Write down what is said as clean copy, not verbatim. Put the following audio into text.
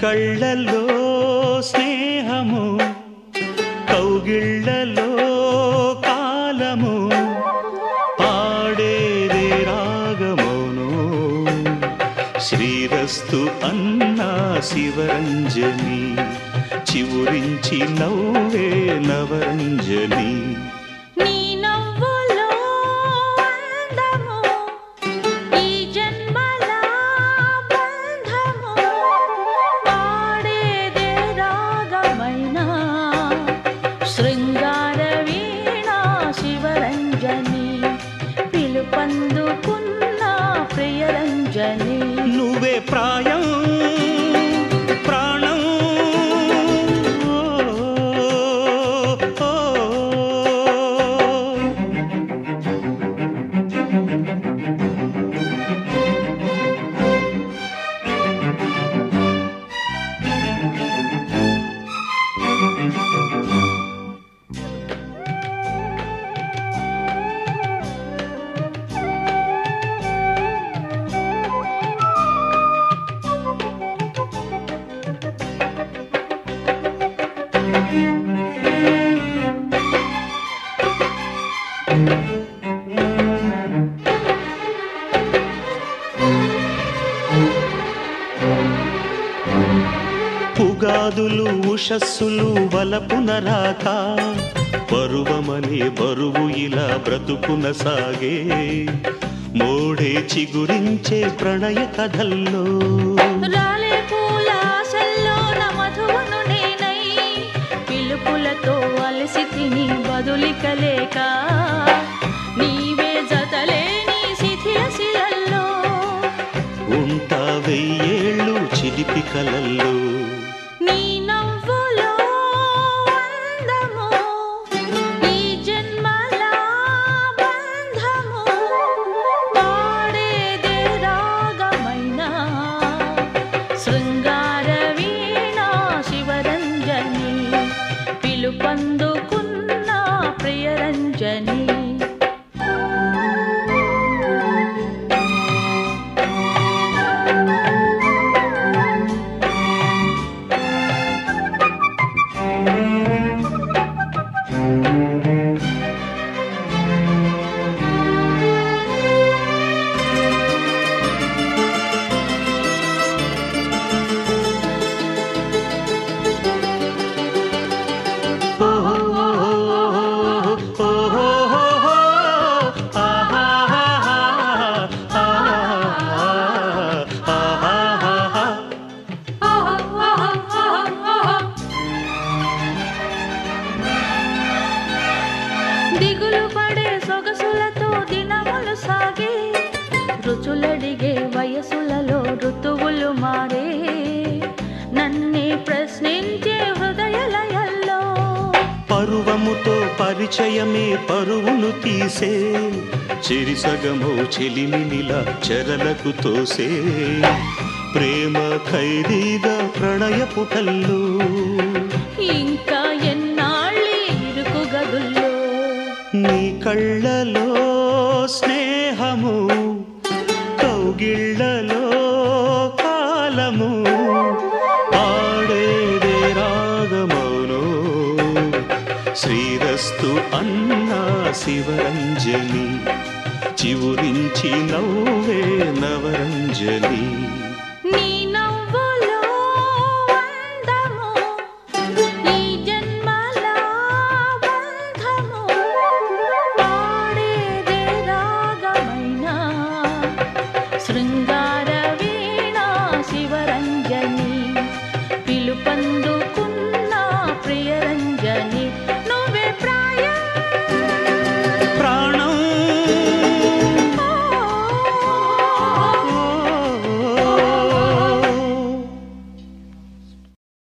కళ్ళల్లో స్నేహము కౌగిళ్ళలో కాలము పాడేదే రాగమౌను శ్రీరస్తు అన్నా శివరంజని చివురించి నవ్వే నవరంజని శృంగార వీణా శివరంజని పిలుపందుకున్న ప్రియరంజని నువ్వే ప్రాయం ప్రాణం పుగాదులు ఉషస్సులు వలపున రాక పరువమనే బరువు ఇలా బ్రతుకున సాగే మోడే చిగురించే ప్రణయ కథల్లో రాలే పూల ఆశల్లో మధువను నేనై పిలుపులతో అలసి తిని బదులికలేక నీవే జతలేని శిథిల శిలల్లో ఉంటా వెయ్యేళ్ళు చిలిపి కలల్లో నీ నవ్వులో అందము ఈ జన్మల బంధము పాడేదే రాగమైన శృంగార వీణా శివరంజని పిలుపందుకున్న ప్రియరంజని దిగులు పడే సొగసులతో దినములు సాగే రుచులడిగే వయసులలో ఋతువులు మారే నన్నే ప్రశ్నించే హృదయలయల్లో పరువముతో పరిచయమే పరువును తీసే చిరిసగమో చెలిమినిలా చెరలకు తోసే ప్రేమ ఖైదీగా ప్రణయ పుటల్లో ఇంకా ఎన్నాళ్ళి ఇరుకు గదుల్లో నీ కళ్ళలో స్నేహము కౌగిళ్ళలో కాలము పాడేదే రాగమౌను శ్రీరస్తు అన్నా శివరంజని చివురించి నవ్వే నవరంజని